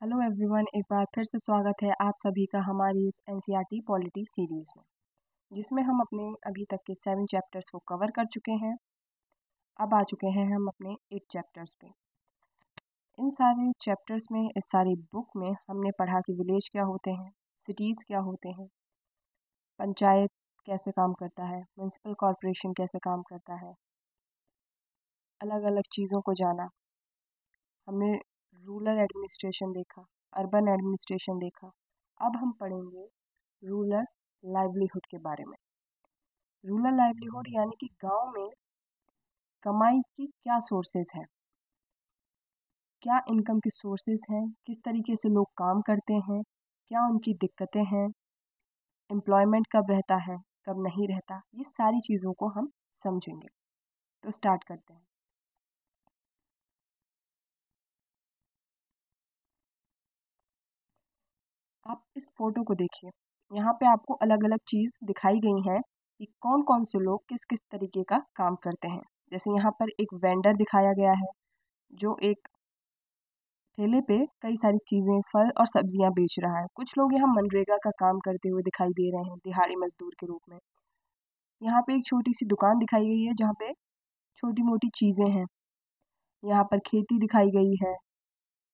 Hello everyone, एक बार फिर से स्वागत है आप सभी का हमारी इस एनसीईआरटी पॉलिटी सीरीज़ में, जिसमें हम अपने अभी तक के 7 चैप्टर्स को कवर कर चुके हैं। अब आ चुके हैं हम अपने 8 चैप्टर्स पे। इन सारे चैप्टर्स में, इस सारी बुक में हमने पढ़ा कि विलेज क्या होते हैं, सिटीज़ क्या होते हैं, पंचायत कैसे काम करता है, म्यूनसिपल कॉरपोरेशन कैसे काम करता है, अलग अलग चीज़ों को जाना। हमने रूरल एडमिनिस्ट्रेशन देखा, अर्बन एडमिनिस्ट्रेशन देखा। अब हम पढ़ेंगे रूरल लाइवलीहुड के बारे में। रूरल लाइवलीहुड यानी कि गांव में कमाई की क्या सोर्सेज हैं, क्या इनकम की सोर्सेज हैं, किस तरीके से लोग काम करते हैं, क्या उनकी दिक्कतें हैं, एम्प्लॉयमेंट कब रहता है, कब नहीं रहता, ये सारी चीज़ों को हम समझेंगे। तो स्टार्ट करते हैं। आप इस फोटो को देखिए, यहाँ पे आपको अलग अलग चीज़ दिखाई गई हैं कि कौन कौन से लोग किस किस तरीके का काम करते हैं। जैसे यहाँ पर एक वेंडर दिखाया गया है जो एक ठेले पे कई सारी चीज़ें, फल और सब्जियां बेच रहा है। कुछ लोग यहाँ मनरेगा का काम करते हुए दिखाई दे रहे हैं दिहाड़ी मजदूर के रूप में। यहाँ पे एक छोटी सी दुकान दिखाई गई है जहाँ पे छोटी मोटी चीज़ें हैं। यहाँ पर खेती दिखाई गई है।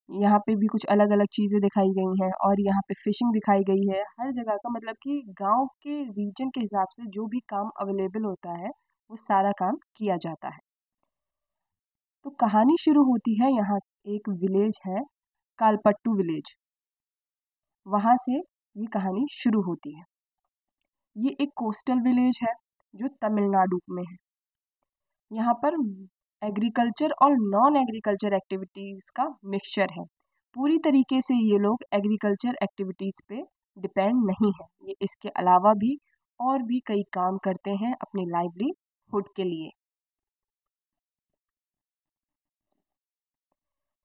यहाँ पे भी कुछ अलग अलग चीज़ें दिखाई गई हैं और यहाँ पे फिशिंग दिखाई गई है। हर जगह का मतलब कि गांव के रीजन के हिसाब से जो भी काम अवेलेबल होता है वो सारा काम किया जाता है। तो कहानी शुरू होती है यहाँ, एक विलेज है कालपट्टू विलेज, वहाँ से ये कहानी शुरू होती है। ये एक कोस्टल विलेज है जो तमिलनाडु में है। यहाँ पर एग्रीकल्चर और नॉन एग्रीकल्चर एक्टिविटीज़ का मिक्सचर है। पूरी तरीके से ये लोग एग्रीकल्चर एक्टिविटीज़ पे डिपेंड नहीं है। ये इसके अलावा भी और भी कई काम करते हैं अपनी लाइवलीहुड के लिए।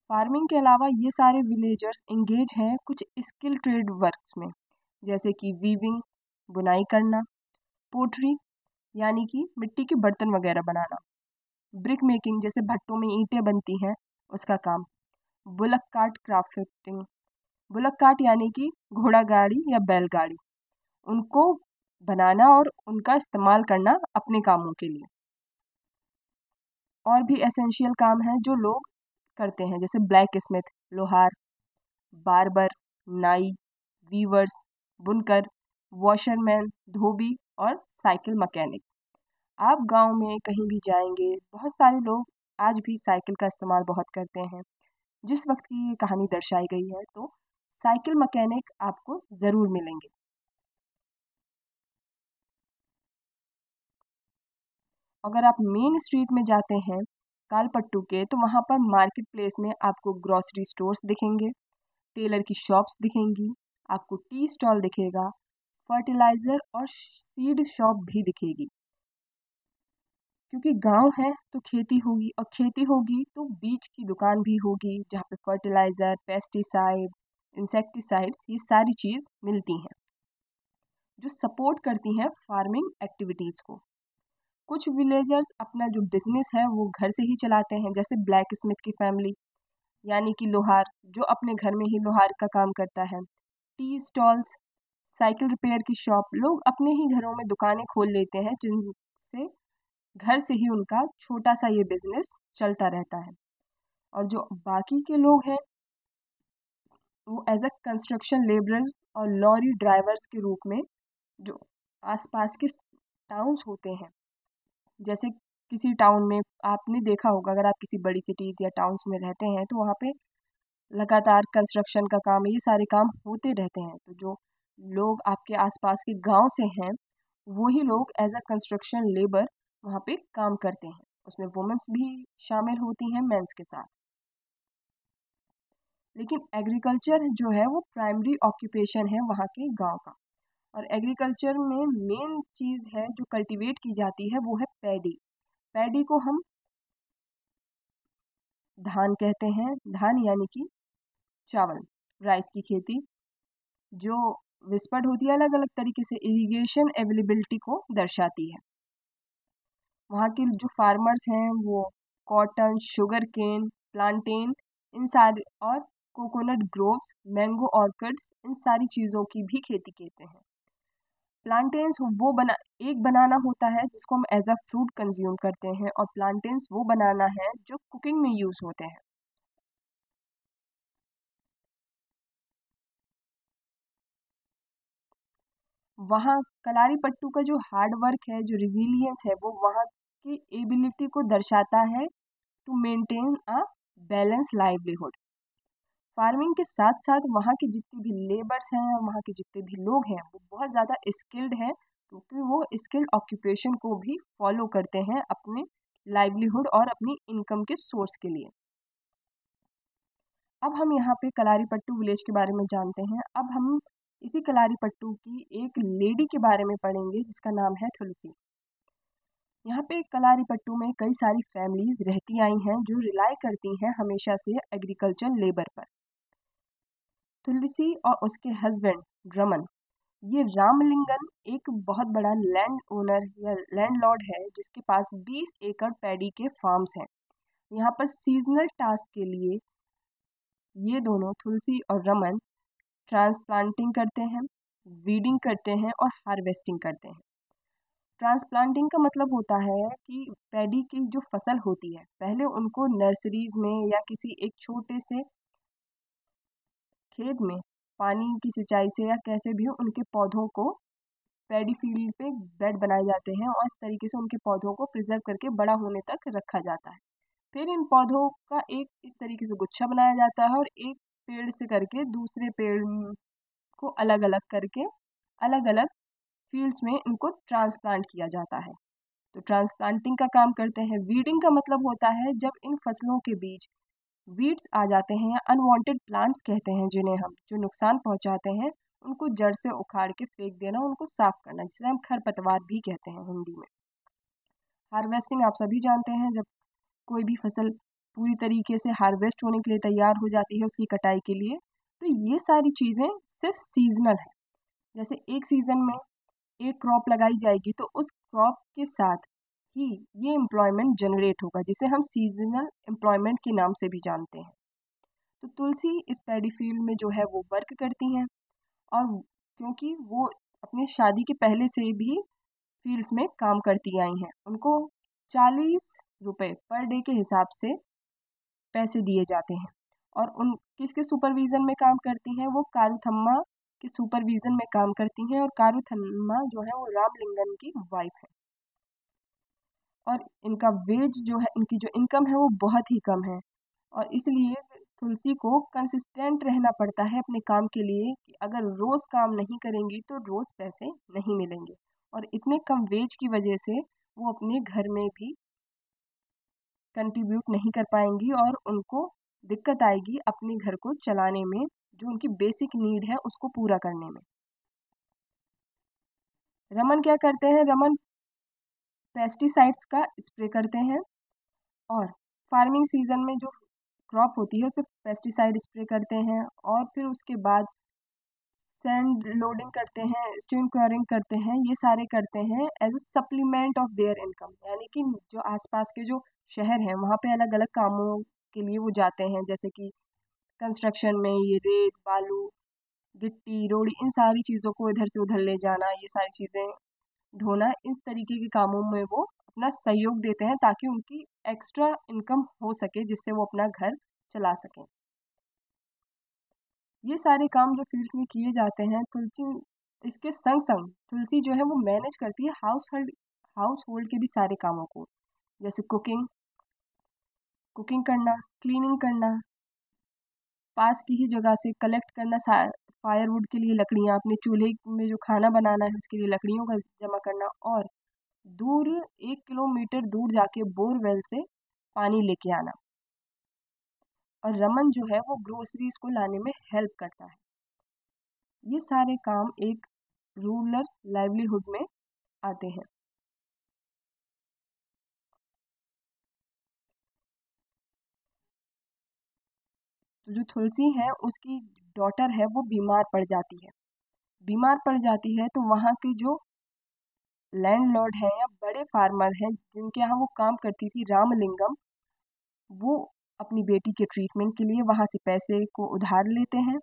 फार्मिंग के अलावा ये सारे विलेजर्स इंगेज हैं कुछ स्किल ट्रेड वर्क्स में, जैसे कि वीविंग, बुनाई करना, पोट्री यानी कि मिट्टी के बर्तन वगैरह बनाना, ब्रिक मेकिंग जैसे भट्टों में ईंटें बनती हैं उसका काम, bullock cart crafting, bullock cart यानी कि घोड़ा गाड़ी या बैलगाड़ी, उनको बनाना और उनका इस्तेमाल करना अपने कामों के लिए। और भी एसेंशियल काम हैं जो लोग करते हैं, जैसे ब्लैक स्मिथ, लोहार, बार्बर, नाई, वीवर्स, बुनकर, वॉशरमैन, धोबी और साइकिल मैकेनिक। आप गांव में कहीं भी जाएंगे, बहुत सारे लोग आज भी साइकिल का इस्तेमाल बहुत करते हैं। जिस वक्त की ये कहानी दर्शाई गई है तो साइकिल मैकेनिक आपको ज़रूर मिलेंगे। अगर आप मेन स्ट्रीट में जाते हैं कालपट्टू के, तो वहाँ पर मार्केट प्लेस में आपको ग्रॉसरी स्टोर्स दिखेंगे, टेलर की शॉप्स दिखेंगी, आपको टी स्टॉल दिखेगा, फर्टिलाइज़र और सीड शॉप भी दिखेगी। क्योंकि गांव है तो खेती होगी, और खेती होगी तो बीज की दुकान भी होगी जहाँ पे फर्टिलाइज़र, पेस्टिसाइड, इंसेक्टिसाइड्स, ये सारी चीज़ मिलती हैं जो सपोर्ट करती हैं फार्मिंग एक्टिविटीज़ को। कुछ विलेजर्स अपना जो बिजनेस है वो घर से ही चलाते हैं, जैसे ब्लैक स्मिथ की फैमिली यानी कि लोहार जो अपने घर में ही लोहार का काम करता है। टी स्टॉल्स, साइकिल रिपेयर की शॉप, लोग अपने ही घरों में दुकानें खोल लेते हैं जिनसे घर से ही उनका छोटा सा ये बिजनेस चलता रहता है। और जो बाकी के लोग हैं वो एज अ कंस्ट्रक्शन लेबरर और लॉरी ड्राइवर्स के रूप में जो आसपास के टाउन्स होते हैं, जैसे किसी टाउन में आपने देखा होगा, अगर आप किसी बड़ी सिटीज़ या टाउन्स में रहते हैं तो वहाँ पे लगातार कंस्ट्रक्शन का काम, ये सारे काम होते रहते हैं। तो जो लोग आपके आसपास के गांव से हैं वही लोग एज अ कंस्ट्रक्शन लेबर वहाँ पे काम करते हैं। उसमें वुमेंस भी शामिल होती हैं मेंस के साथ। लेकिन एग्रीकल्चर जो है वो प्राइमरी ऑक्यूपेशन है वहाँ के गांव का। और एग्रीकल्चर में मेन चीज़ है जो कल्टीवेट की जाती है वो है पैडी। पैडी को हम धान कहते हैं, धान यानी कि चावल, राइस की खेती जो विस्पड होती है अलग अलग तरीके से, इरिगेशन अवेलेबिलिटी को दर्शाती है। वहाँ के जो फार्मर्स हैं वो कॉटन, शुगर केन, प्लांटेन, इन सारे और कोकोनट ग्रोव्स, मैंगो ऑर्किड्स, इन सारी चीज़ों की भी खेती करते हैं। प्लांटेन्स एक बनाना होता है जिसको हम एज अ फ्रूट कंज्यूम करते हैं, और प्लांटेन्स वो बनाना है जो कुकिंग में यूज़ होते हैं। वहाँ कलारीपट्टू का जो हार्ड वर्क है, जो रिजिलियंस है, वो वहाँ की एबिलिटी को दर्शाता है to maintain a balance livelihood. Farming के साथ साथ वहाँ के जितने भी लेबर्स हैं और वहाँ के जितने भी लोग हैं वो बहुत ज़्यादा स्किल्ड हैं, क्योंकि वो स्किल्ड ऑक्यूपेशन को भी फॉलो करते हैं अपने लाइवलीहुड और अपनी इनकम के सोर्स के लिए। अब हम यहाँ पे कलारीपट्टू विलेज के बारे में जानते हैं। अब हम इसी कलारीपट्टू की एक लेडी के बारे में पढ़ेंगे जिसका नाम है तुलसी। यहाँ पे कलारीपट्टू में कई सारी फैमिलीज रहती आई हैं जो रिलाई करती हैं हमेशा से एग्रीकल्चर लेबर पर। तुलसी और उसके हस्बैंड रमन, ये रामलिंगन एक बहुत बड़ा लैंड ओनर या लैंडलॉर्ड है जिसके पास 20 एकड़ पैडी के फार्म्स हैं। यहाँ पर सीजनल टास्क के लिए ये दोनों तुलसी और रमन ट्रांसप्लांटिंग करते हैं, वीडिंग करते हैं और हार्वेस्टिंग करते हैं। ट्रांसप्लांटिंग का मतलब होता है कि पैडी की जो फसल होती है, पहले उनको नर्सरीज में या किसी एक छोटे से खेत में पानी की सिंचाई से या कैसे भी उनके पौधों को पैडी फील्ड पे बेड बनाए जाते हैं और इस तरीके से उनके पौधों को प्रिजर्व करके बड़ा होने तक रखा जाता है। फिर इन पौधों का एक इस तरीके से गुच्छा बनाया जाता है और एक पेड़ से करके दूसरे पेड़ को अलग अलग करके अलग अलग फील्ड्स में इनको ट्रांसप्लांट किया जाता है। तो ट्रांसप्लांटिंग का काम करते हैं। वीडिंग का मतलब होता है जब इन फसलों के बीच वीड्स आ जाते हैं या अनवांटेड प्लांट्स कहते हैं जिन्हें हम, जो नुकसान पहुंचाते हैं, उनको जड़ से उखाड़ के फेंक देना, उनको साफ करना, जिसे हम खरपतवार भी कहते हैं हिंदी में। हार्वेस्टिंग आप सभी जानते हैं, जब कोई भी फसल पूरी तरीके से हार्वेस्ट होने के लिए तैयार हो जाती है उसकी कटाई के लिए। तो ये सारी चीज़ें सिर्फ सीजनल है। जैसे एक सीज़न में एक क्रॉप लगाई जाएगी तो उस क्रॉप के साथ ही ये एम्प्लॉयमेंट जनरेट होगा, जिसे हम सीजनल एम्प्लॉयमेंट के नाम से भी जानते हैं। तो तुलसी इस पैडी फील्ड में जो है वो वर्क करती हैं, और क्योंकि वो अपनी शादी के पहले से भी फील्ड्स में काम करती आई हैं, उनको 40 रुपये पर डे के हिसाब से पैसे दिए जाते हैं। और उन किसके सुपरविज़न में काम करती हैं, वो कारूथम्मा के सुपरविज़न में काम करती हैं, और कारूथम्मा जो है वो रामलिंगन की वाइफ है। और इनका वेज जो है, इनकी जो इनकम है वो बहुत ही कम है, और इसलिए तुलसी को कंसिस्टेंट रहना पड़ता है अपने काम के लिए कि अगर रोज़ काम नहीं करेंगी तो रोज़ पैसे नहीं मिलेंगे। और इतने कम वेज की वजह से वो अपने घर में भी कंट्रीब्यूट नहीं कर पाएंगी और उनको दिक्कत आएगी अपने घर को चलाने में, जो उनकी बेसिक नीड है उसको पूरा करने में। रमन क्या करते हैं, रमन पेस्टिसाइड्स का स्प्रे करते हैं, और फार्मिंग सीजन में जो क्रॉप होती है उस पर पेस्टिसाइड स्प्रे करते हैं, और फिर उसके बाद सैंड लोडिंग करते हैं, स्ट्रीम क्योरिंग करते हैं, ये सारे करते हैं as a supplement of their income. यानी कि जो आसपास के जो शहर हैं वहाँ पे अलग अलग कामों के लिए वो जाते हैं, जैसे कि कंस्ट्रक्शन में ये रेत बालू गिट्टी रोड़ी इन सारी चीज़ों को इधर से उधर ले जाना, ये सारी चीज़ें ढोना, इस तरीके के कामों में वो अपना सहयोग देते हैं ताकि उनकी एक्स्ट्रा इनकम हो सके, जिससे वो अपना घर चला सकें। ये सारे काम जो फील्ड में किए जाते हैं, तुलसी इसके संग संग तुलसी जो है वो मैनेज करती है हाउस होल्ड के भी सारे कामों को, जैसे कुकिंग कुकिंग करना, क्लीनिंग करना, पास की ही जगह से कलेक्ट करना फायरवुड के लिए लकड़ियाँ, अपने चूल्हे में जो खाना बनाना है उसके लिए लकड़ियों का जमा करना, और दूर 1 किलोमीटर दूर जाके बोरवेल से पानी लेके आना। और रमन जो है वो ग्रोसरीज को लाने में हेल्प करता है। ये सारे काम एक रूरल लाइवलीहुड में आते हैं। तो जो तुलसी है उसकी डॉटर है वो बीमार पड़ जाती है। बीमार पड़ जाती है तो वहाँ के जो लैंडलॉर्ड हैं या बड़े फार्मर हैं जिनके यहाँ वो काम करती थी, रामलिंगम, वो अपनी बेटी के ट्रीटमेंट के लिए वहाँ से पैसे को उधार लेते हैं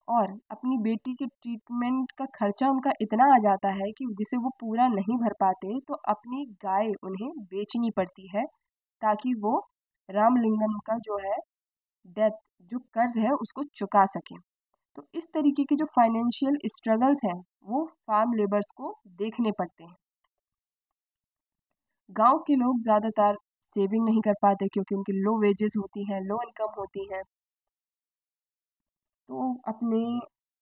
और अपनी बेटी के ट्रीटमेंट का खर्चा उनका इतना आ जाता है कि जिसे वो पूरा नहीं भर पाते तो अपनी गाय उन्हें बेचनी पड़ती है ताकि वो रामलिंगम का जो है डेथ जो कर्ज है उसको चुका सकें। तो इस तरीके के जो फाइनेंशियल स्ट्रगल्स हैं वो फार्म लेबर्स को देखने पड़ते हैं। गांव के लोग ज़्यादातर सेविंग नहीं कर पाते क्योंकि उनकी लो वेजेस होती हैं, लो इनकम होती है, तो अपने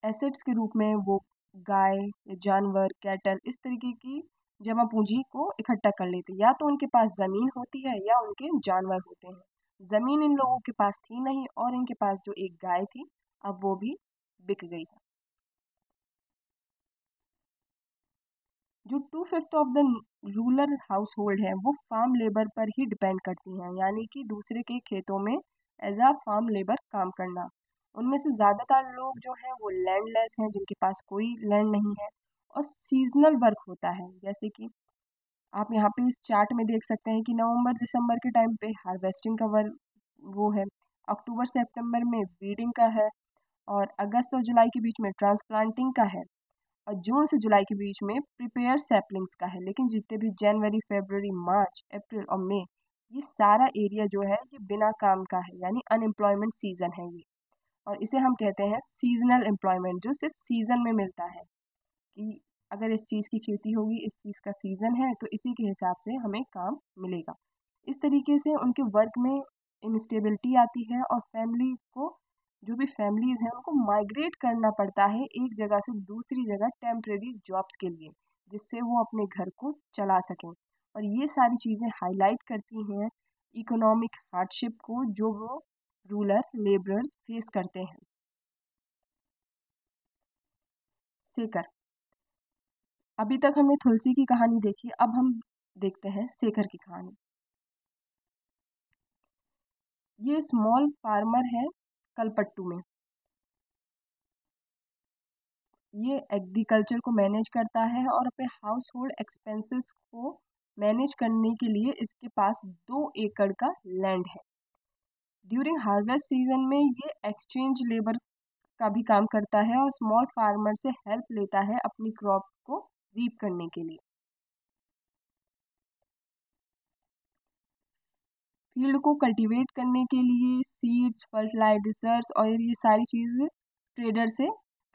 एसेट्स के रूप में वो गाय या जानवर कैटल इस तरीके की जमा पूंजी को इकट्ठा कर लेते हैं। या तो उनके पास ज़मीन होती है या उनके जानवर होते हैं। ज़मीन इन लोगों के पास थी नहीं और इनके पास जो एक गाय थी अब वो भी बिक गई है। जो 2/5 of the rural house hold है वो फार्म लेबर पर ही डिपेंड करती हैं, यानी कि दूसरे के खेतों में एज आ फार्म लेबर काम करना। उनमें से ज़्यादातर लोग जो हैं वो लैंडलेस हैं, जिनके पास कोई लैंड नहीं है, और सीजनल वर्क होता है। जैसे कि आप यहाँ पे इस चार्ट में देख सकते हैं कि नवंबर दिसंबर के टाइम पे हार्वेस्टिंग का वर्क वो है, अक्टूबर सितंबर में वीडिंग का है, और अगस्त और जुलाई के बीच में ट्रांसप्लांटिंग का है, और जून से जुलाई के बीच में प्रिपेयर सैपलिंग्स का है। लेकिन जितने भी जनवरी फरवरी मार्च अप्रैल और मई, ये सारा एरिया जो है ये बिना काम का है, यानी अनएम्प्लॉयमेंट सीजन है ये। और इसे हम कहते हैं सीजनल एम्प्लॉयमेंट, जो सिर्फ सीजन में मिलता है कि अगर इस चीज़ की खेती होगी, इस चीज़ का सीज़न है, तो इसी के हिसाब से हमें काम मिलेगा। इस तरीके से उनके वर्क में इंस्टेबिलिटी आती है और फैमिली को, जो भी फैमिलीज़ हैं उनको माइग्रेट करना पड़ता है एक जगह से दूसरी जगह टेम्परेरी जॉब्स के लिए, जिससे वो अपने घर को चला सकें। और ये सारी चीज़ें हाईलाइट करती हैं इकोनॉमिक हार्डशिप को जो वो रूरल लेबरर्स फेस करते हैं। सेकर, अभी तक हमने तुलसी की कहानी देखी, अब हम देखते हैं शेखर की कहानी। ये स्मॉल फार्मर है कलपट्टू में। ये एग्रीकल्चर को मैनेज करता है और अपने हाउस होल्ड एक्सपेंसेस को मैनेज करने के लिए इसके पास 2 एकड़ का लैंड है। ड्यूरिंग हार्वेस्ट सीजन में ये एक्सचेंज लेबर का भी काम करता है और स्मॉल फार्मर से हेल्प लेता है अपनी क्रॉप को रीप करने के लिए। फील्ड को कल्टीवेट करने के लिए सीड्स, फर्टिलाइजर्स और ये सारी चीज़ें ट्रेडर से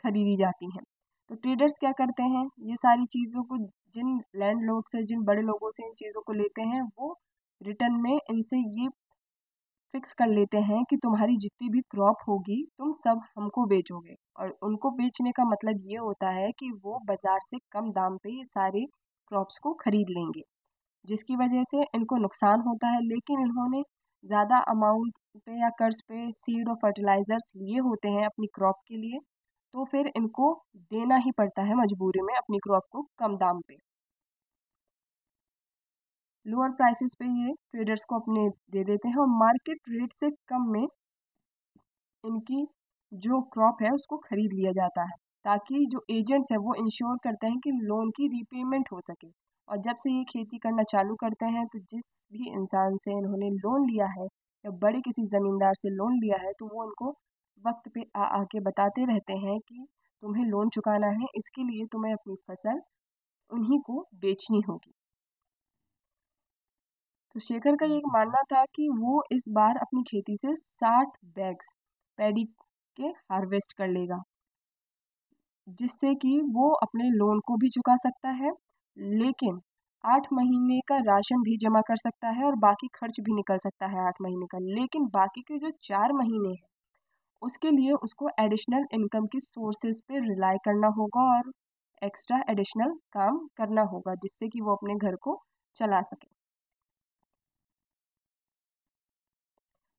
खरीदी जाती हैं। तो ट्रेडर्स क्या करते हैं, ये सारी चीज़ों को जिन लैंडलॉर्ड से, जिन बड़े लोगों से इन चीज़ों को लेते हैं, वो रिटर्न में इनसे ये फिक्स कर लेते हैं कि तुम्हारी जितनी भी क्रॉप होगी तुम सब हमको बेचोगे। और उनको बेचने का मतलब ये होता है कि वो बाज़ार से कम दाम पे ये सारे क्रॉप्स को खरीद लेंगे, जिसकी वजह से इनको नुकसान होता है। लेकिन इन्होंने ज़्यादा अमाउंट पे या कर्ज पे सीड और फर्टिलाइज़र्स लिए होते हैं अपनी क्रॉप के लिए, तो फिर इनको देना ही पड़ता है मजबूरी में अपनी क्रॉप को कम दाम पे। लोअर प्राइसेस पे ये ट्रेडर्स को अपने दे देते हैं और मार्केट रेट से कम में इनकी जो क्रॉप है उसको खरीद लिया जाता है, ताकि जो एजेंट्स हैं वो इंश्योर करते हैं कि लोन की रीपेमेंट हो सके। और जब से ये खेती करना चालू करते हैं तो जिस भी इंसान से इन्होंने लोन लिया है या बड़े किसी ज़मींदार से लोन लिया है, तो वो उनको वक्त पे आ आके बताते रहते हैं कि तुम्हें लोन चुकाना है, इसके लिए तुम्हें अपनी फसल उन्हीं को बेचनी होगी। तो शेखर का ये एक मानना था कि वो इस बार अपनी खेती से 60 बैग्स पैडी के हार्वेस्ट कर लेगा, जिससे कि वो अपने लोन को भी चुका सकता है, लेकिन 8 महीने का राशन भी जमा कर सकता है और बाकी खर्च भी निकल सकता है 8 महीने का। लेकिन बाकी के जो 4 महीने हैं उसके लिए उसको एडिशनल इनकम की सोर्सेज पे रिलाई करना होगा और एक्स्ट्रा एडिशनल काम करना होगा, जिससे कि वो अपने घर को चला सके।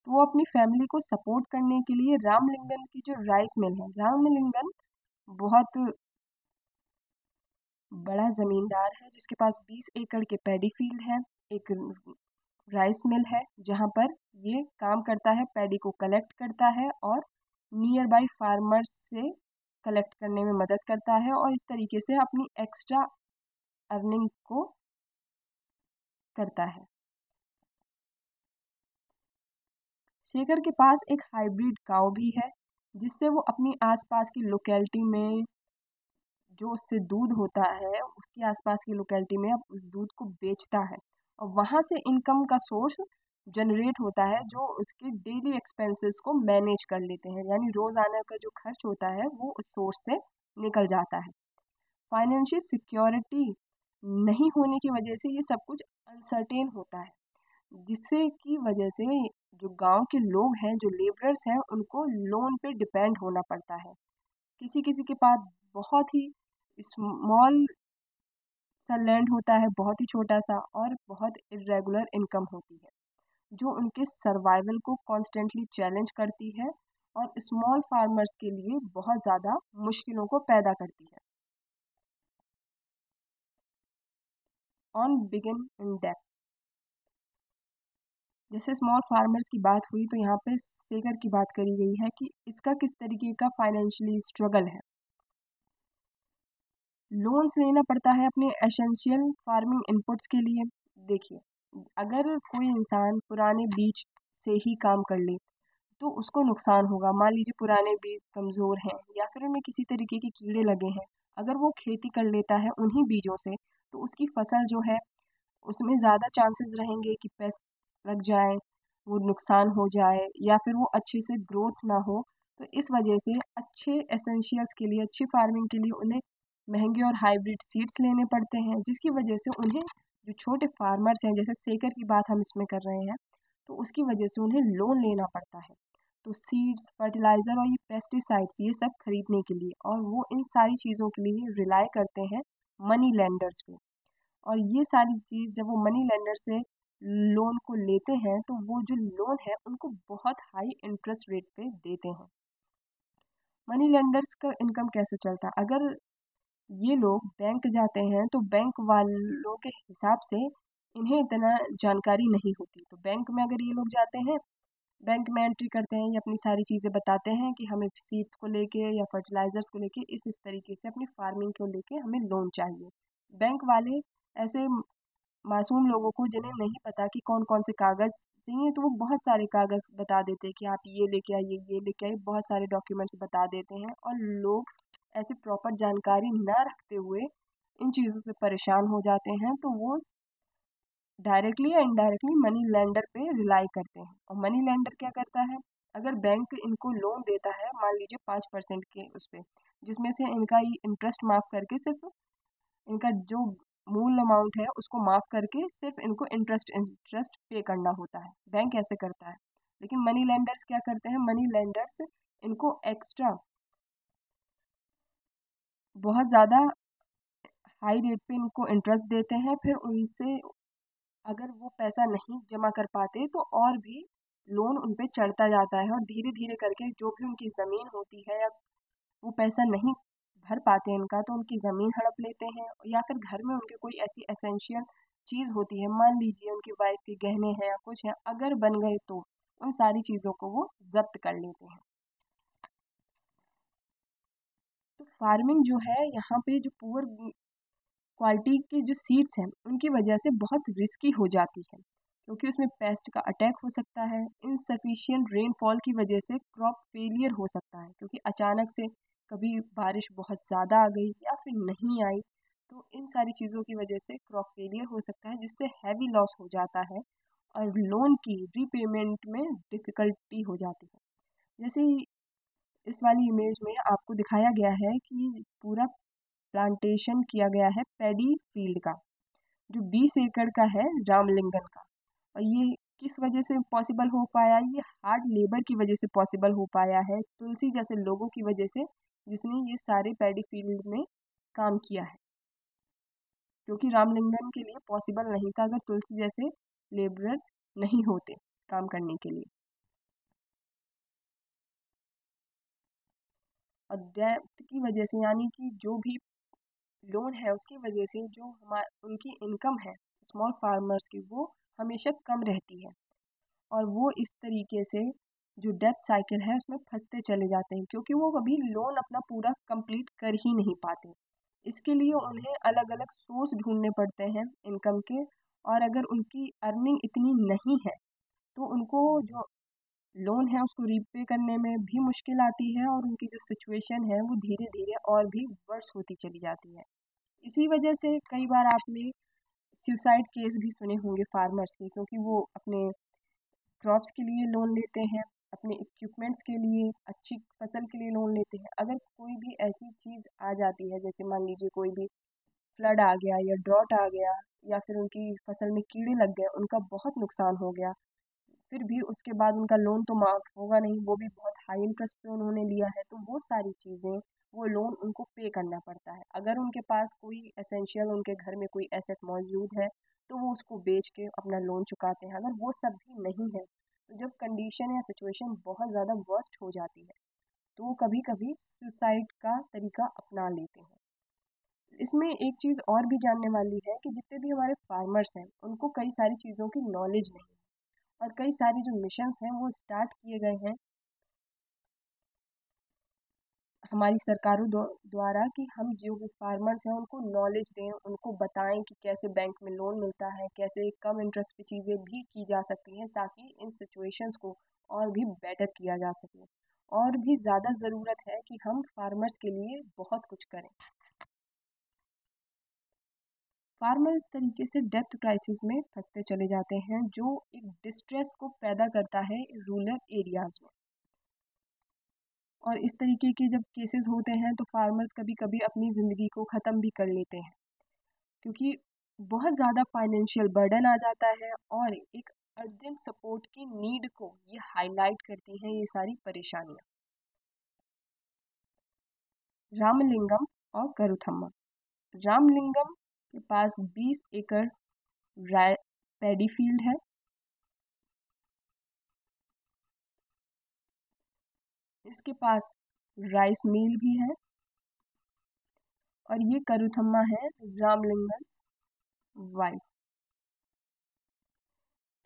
तो वो अपनी फैमिली को सपोर्ट करने के लिए रामलिंगन की जो राइस मिल है, रामलिंगन बहुत बड़ा ज़मींदार है जिसके पास 20 एकड़ के पैडी फील्ड है, एक राइस मिल है जहाँ पर ये काम करता है, पैडी को कलेक्ट करता है और नियर बाई फार्मर्स से कलेक्ट करने में मदद करता है और इस तरीके से अपनी एक्स्ट्रा अर्निंग को करता है। शेखर के पास एक हाइब्रिड काऊ भी है जिससे वो अपनी आसपास की लोकेलिटी में जो उससे दूध होता है उसकी आसपास की लोकेलिटी में अब उस दूध को बेचता है और वहाँ से इनकम का सोर्स जनरेट होता है जो उसके डेली एक्सपेंसेस को मैनेज कर लेते हैं, यानी रोज़ाना का जो खर्च होता है वो उस सोर्स से निकल जाता है। फाइनेंशियल सिक्योरिटी नहीं होने की वजह से ये सब कुछ अनसर्टेन होता है, जिससे की वजह से जो गांव के लोग हैं, जो लेबरर्स हैं, उनको लोन पे डिपेंड होना पड़ता है। किसी किसी के पास बहुत ही स्मॉल सा लैंड होता है, बहुत ही छोटा सा, और बहुत इरेगुलर इनकम होती है जो उनके सर्वाइवल को कॉन्स्टेंटली चैलेंज करती है और स्मॉल फार्मर्स के लिए बहुत ज़्यादा मुश्किलों को पैदा करती है। ऑन बिगिन इन डेप्थ, जैसे स्मॉल फार्मर्स की बात हुई तो यहाँ पे शेखर की बात करी गई है कि इसका किस तरीके का फाइनेंशियली स्ट्रगल है। लोन्स लेना पड़ता है अपने एसेंशियल फार्मिंग इनपुट्स के लिए। देखिए, अगर कोई इंसान पुराने बीज से ही काम कर ले तो उसको नुकसान होगा। मान लीजिए पुराने बीज कमज़ोर हैं या फिर उनमें किसी तरीके के कीड़े लगे हैं, अगर वो खेती कर लेता है उन्हीं बीजों से तो उसकी फसल जो है उसमें ज़्यादा चांसेस रहेंगे कि पेस्ट लग जाए, वो नुकसान हो जाए या फिर वो अच्छे से ग्रोथ ना हो। तो इस वजह से अच्छे एसेंशियल्स के लिए, अच्छी फार्मिंग के लिए उन्हें महंगे और हाइब्रिड सीड्स लेने पड़ते हैं, जिसकी वजह से उन्हें जो छोटे फार्मर्स हैं, जैसे शेखर की बात हम इसमें कर रहे हैं, तो उसकी वजह से उन्हें लोन लेना पड़ता है। तो सीड्स, फर्टिलाइज़र और ये पेस्टिसाइड्स ये सब खरीदने के लिए, और वो इन सारी चीज़ों के लिए रिलाई करते हैं मनी लेंडर्स पे। और ये सारी चीज़ जब वो मनी लेंडर से लोन को लेते हैं तो वो जो लोन है उनको बहुत हाई इंटरेस्ट रेट पे देते हैं। मनी लेंडर्स का इनकम कैसे चलता है? अगर ये लोग बैंक जाते हैं तो बैंक वालों के हिसाब से इन्हें इतना जानकारी नहीं होती, तो बैंक में अगर ये लोग जाते हैं, बैंक में एंट्री करते हैं, ये अपनी सारी चीज़ें बताते हैं कि हमें सीड्स को लेके या फर्टिलाइज़र्स को लेके इस तरीके से अपनी फार्मिंग को लेके हमें लोन चाहिए। बैंक वाले ऐसे मासूम लोगों को जिन्हें नहीं पता कि कौन कौन से कागज़ चाहिए तो वो बहुत सारे कागज़ बता देते हैं कि आप ये लेके आइए, ये लेके आइए, बहुत सारे डॉक्यूमेंट्स बता देते हैं और लोग ऐसे प्रॉपर जानकारी ना रखते हुए इन चीज़ों से परेशान हो जाते हैं, तो वो डायरेक्टली या इनडायरेक्टली मनी लेंडर पे रिलाई करते हैं। और मनी लेंडर क्या करता है, अगर बैंक इनको लोन देता है मान लीजिए 5% के उस पे, जिसमें से इनका ये इंटरेस्ट माफ़ करके सिर्फ इनका जो मूल अमाउंट है उसको माफ़ करके सिर्फ इनको इंटरेस्ट इंटरेस्ट पे करना होता है, बैंक ऐसे करता है। लेकिन मनी लेंडर्स क्या करते हैं, मनी लेंडर्स इनको एक्स्ट्रा बहुत ज़्यादा हाई रेट पे इनको इंटरेस्ट देते हैं, फिर उनसे अगर वो पैसा नहीं जमा कर पाते तो और भी लोन उन पे चढ़ता जाता है और धीरे धीरे करके जो भी उनकी ज़मीन होती है या वो पैसा नहीं भर पाते इनका तो उनकी ज़मीन हड़प लेते हैं, या फिर घर में उनके कोई ऐसी एसेंशियल चीज़ होती है, मान लीजिए उनकी वाइफ के गहने हैं या कुछ है, अगर बन गए तो उन सारी चीज़ों को वो जब्त कर लेते हैं। तो फार्मिंग जो है यहाँ पे जो पुअर क्वालिटी के जो सीड्स हैं उनकी वजह से बहुत रिस्की हो जाती है, क्योंकि उसमें पेस्ट का अटैक हो सकता है, इनसफिशिएंट रेनफॉल की वजह से क्रॉप फेलियर हो सकता है, क्योंकि अचानक से कभी बारिश बहुत ज़्यादा आ गई या फिर नहीं आई, तो इन सारी चीज़ों की वजह से क्रॉप फेलियर हो सकता है, जिससे हैवी लॉस हो जाता है और लोन की रीपेमेंट में डिफ़िकल्टी हो जाती है। जैसे ही इस वाली इमेज में आपको दिखाया गया है कि पूरा प्लांटेशन किया गया है पैडी फील्ड का, जो 20 एकड़ का है रामलिंगन का। और ये किस वजह से पॉसिबल हो पाया, ये हार्ड लेबर की वजह से पॉसिबल हो पाया है, तुलसी जैसे लोगों की वजह से, जिसने ये सारे पैडी फील्ड में काम किया है, क्योंकि रामलिंगन के लिए पॉसिबल नहीं था अगर तुलसी जैसे लेबरर्स नहीं होते काम करने के लिए। और डेप्थ की वजह से, यानी कि जो भी लोन है उसकी वजह से जो हमार उनकी इनकम है स्मॉल फार्मर्स की वो हमेशा कम रहती है, और वो इस तरीके से जो डेब्ट साइकिल है उसमें फंसते चले जाते हैं, क्योंकि वो कभी लोन अपना पूरा कंप्लीट कर ही नहीं पाते। इसके लिए उन्हें अलग अलग सोर्स ढूंढने पड़ते हैं इनकम के, और अगर उनकी अर्निंग इतनी नहीं है तो उनको जो लोन है उसको रीपे करने में भी मुश्किल आती है और उनकी जो सिचुएशन है वो धीरे धीरे और भी वर्स होती चली जाती है। इसी वजह से कई बार आपने सुसाइड केस भी सुने होंगे फार्मर्स के, क्योंकि वो अपने क्रॉप्स के लिए लोन लेते हैं, अपने इक्विपमेंट्स के लिए, अच्छी फसल के लिए लोन लेते हैं। अगर कोई भी ऐसी चीज़ आ जाती है, जैसे मान लीजिए कोई भी फ्लड आ गया या ड्रॉट आ गया या फिर उनकी फसल में कीड़े लग गए, उनका बहुत नुकसान हो गया, फिर भी उसके बाद उनका लोन तो माफ़ होगा नहीं, वो भी बहुत हाई इंटरेस्ट पे उन्होंने लिया है, तो वो सारी चीज़ें वो लोन उनको पे करना पड़ता है। अगर उनके पास कोई एसेंशियल उनके घर में कोई एसेट मौजूद है तो वो उसको बेच के अपना लोन चुकाते हैं। अगर वो सब भी नहीं है तो जब कंडीशन या सिचुएशन बहुत ज़्यादा वर्स्ट हो जाती है तो वो कभी कभी सुसाइड का तरीका अपना लेते हैं। इसमें एक चीज़ और भी जानने वाली है कि जितने भी हमारे फार्मर्स हैं उनको कई सारी चीज़ों की नॉलेज नहीं है, और कई सारे जो मिशंस हैं वो स्टार्ट किए गए हैं हमारी सरकारों द्वारा कि हम जो भी फार्मर्स हैं उनको नॉलेज दें, उनको बताएं कि कैसे बैंक में लोन मिलता है, कैसे कम इंटरेस्ट पे चीज़ें भी की जा सकती हैं ताकि इन सिचुएशंस को और भी बेटर किया जा सके। और भी ज़्यादा ज़रूरत है कि हम फार्मर्स के लिए बहुत कुछ करें। फार्मर इस तरीके से डेप्थ क्राइसिस में फंसते चले जाते हैं जो एक डिस्ट्रेस को पैदा करता है रूरल एरियाज में। और इस तरीके के जब केसेस होते हैं तो फार्मर्स कभी कभी अपनी ज़िंदगी को ख़त्म भी कर लेते हैं, क्योंकि बहुत ज़्यादा फाइनेंशियल बर्डन आ जाता है और एक अर्जेंट सपोर्ट की नीड को ये हाईलाइट करती हैं ये सारी परेशानियाँ। रामलिंगम और करुथम्मा। रामलिंगम के पास 20 एकड़ पैडी फील्ड है। इसके पास राइस मिल भी है। और ये करुथम्मा है रामलिंगम वाइफ।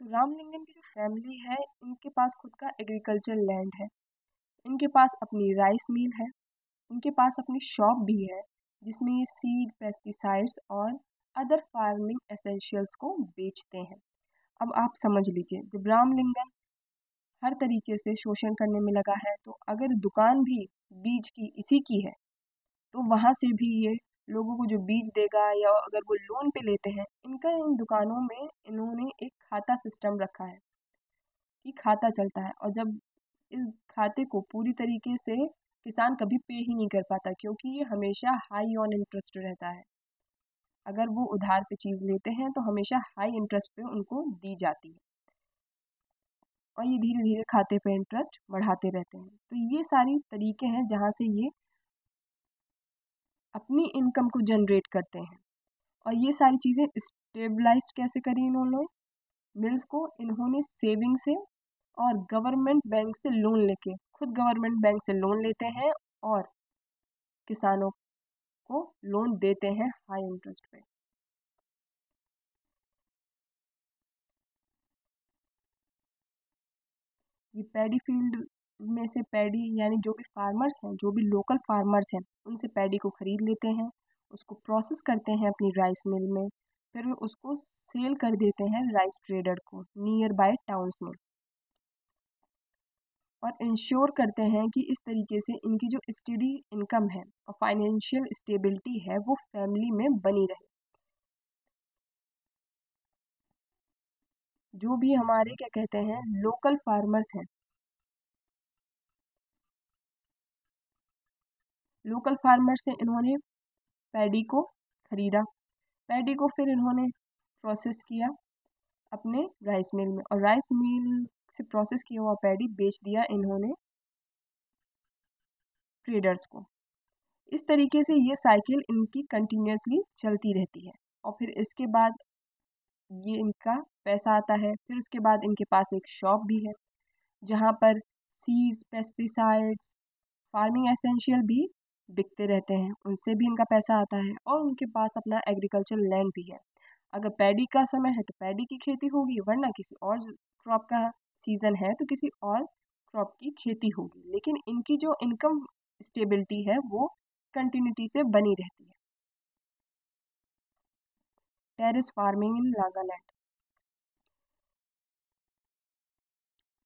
तो रामलिंगम की जो फैमिली है इनके पास खुद का एग्रीकल्चर लैंड है, इनके पास अपनी राइस मिल है, इनके पास अपनी शॉप भी है जिसमें ये सीड, पेस्टिसाइड्स और अदर फार्मिंग एसेंशियल्स को बेचते हैं। अब आप समझ लीजिए, जब रामलिंगम हर तरीके से शोषण करने में लगा है तो अगर दुकान भी बीज की इसी की है तो वहाँ से भी ये लोगों को जो बीज देगा या अगर वो लोन पे लेते हैं, इनका इन दुकानों में इन्होंने एक खाता सिस्टम रखा है कि खाता चलता है। और जब इस खाते को पूरी तरीके से किसान कभी पे ही नहीं कर पाता, क्योंकि ये हमेशा हाई ऑन इंटरेस्ट रहता है। अगर वो उधार पे चीज़ लेते हैं तो हमेशा हाई इंटरेस्ट पे उनको दी जाती है और ये धीरे धीरे खाते पे इंटरेस्ट बढ़ाते रहते हैं। तो ये सारी तरीके हैं जहाँ से ये अपनी इनकम को जनरेट करते हैं। और ये सारी चीज़ें स्टेबलाइज कैसे करी इन्होंने? मिल्स को इन्होंने सेविंग से और गवर्नमेंट बैंक से लोन लेके, खुद गवर्नमेंट बैंक से लोन लेते हैं और किसानों को लोन देते हैं हाई इंटरेस्ट पे। ये पैडी फील्ड में से पैडी यानी जो भी फार्मर्स हैं, जो भी लोकल फार्मर्स हैं, उनसे पैडी को ख़रीद लेते हैं, उसको प्रोसेस करते हैं अपनी राइस मिल में, फिर वो उसको सेल कर देते हैं राइस ट्रेडर को नियर बाय टाउन्स में, और इंश्योर करते हैं कि इस तरीके से इनकी जो स्टडी इनकम है और फाइनेंशियल स्टेबिलिटी है वो फैमिली में बनी रहे। जो भी हमारे क्या कहते हैं लोकल फार्मर्स हैं, लोकल फार्मर से इन्होंने पैडी को ख़रीदा, पैडी को फिर इन्होंने प्रोसेस किया अपने राइस मिल में, और राइस मिल से प्रोसेस किया हुआ पैडी बेच दिया इन्होंने ट्रेडर्स को। इस तरीके से ये साइकिल इनकी कंटिन्यूसली चलती रहती है। और फिर इसके बाद ये इनका पैसा आता है, फिर उसके बाद इनके पास एक शॉप भी है जहाँ पर सीड्स, पेस्टिसाइड्स, फार्मिंग एसेंशियल भी बिकते रहते हैं, उनसे भी इनका पैसा आता है। और उनके पास अपना एग्रीकल्चर लैंड भी है। अगर पैडी का समय है तो पैडी की खेती होगी, वरना किसी और क्रॉप का सीज़न है तो किसी और क्रॉप की खेती होगी, लेकिन इनकी जो इनकम स्टेबिलिटी है वो कंटिन्यूटी से बनी रहती है। Terrace farming in Nagaland.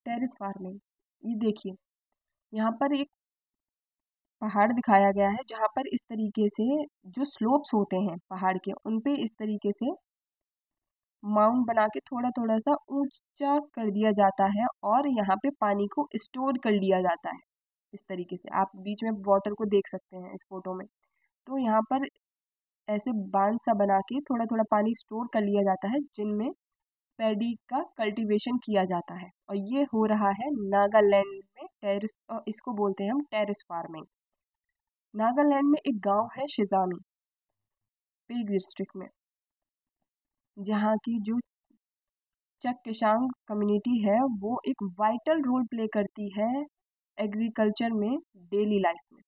Terrace farming ये देखिए, यहाँ पर एक पहाड़ दिखाया गया है जहाँ पर इस तरीके से जो स्लोप्स होते हैं पहाड़ के उन पे इस तरीके से माउंट बना के थोड़ा थोड़ा सा ऊंचा कर दिया जाता है और यहाँ पे पानी को स्टोर कर लिया जाता है। इस तरीके से आप बीच में वाटर को देख सकते हैं इस फोटो में। तो यहाँ पर ऐसे बांध सा बना के थोड़ा थोड़ा पानी स्टोर कर लिया जाता है जिनमें पैडी का कल्टीवेशन किया जाता है और ये हो रहा है नागालैंड में टेरिस, और इसको बोलते हैं हम टेरिस फार्मिंग। नागालैंड में एक गांव है शिजामी पीक डिस्ट्रिक्ट में, जहाँ की जो चककेसांग कम्युनिटी है वो एक वाइटल रोल प्ले करती है एग्रीकल्चर में, डेली लाइफ में।